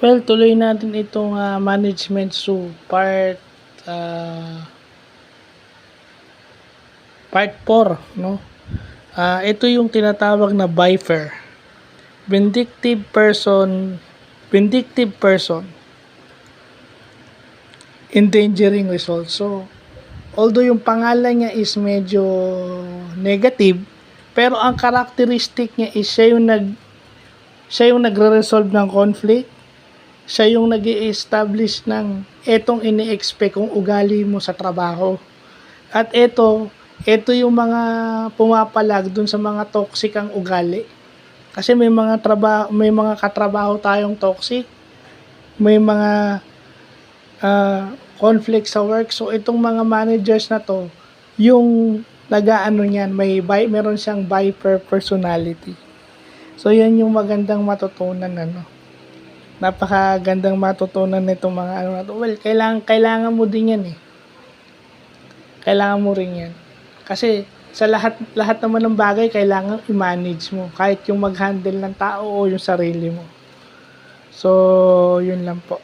Well, tuloy natin itong management ah, part 4, no? Ito yung tinatawag na BIFER. Vindictive person, vindictive person, endangering results. So, although yung pangalan niya is medyo negative, pero ang characteristic niya is siya yung nagre-resolve ng conflict, siya yung nag-i-establish ng etong ini-expect kong ugali mo sa trabaho. At ito yung mga pumapalag dun sa mga toxic ang ugali. Kasi may mga katrabaho tayong toxic, may mga conflict sa work. So itong mga managers na to, yung nagaano niyan, meron siyang biper personality. So yan yung magandang matutunan, napakagandang matutunan nitong mga na to. Well, kailangan mo din yan eh. Kailangan mo rin yan. Kasi sa lahat naman ng bagay kailangan i-manage mo, kahit yung mag-handle ng tao o yung sarili mo. So, yun lang po.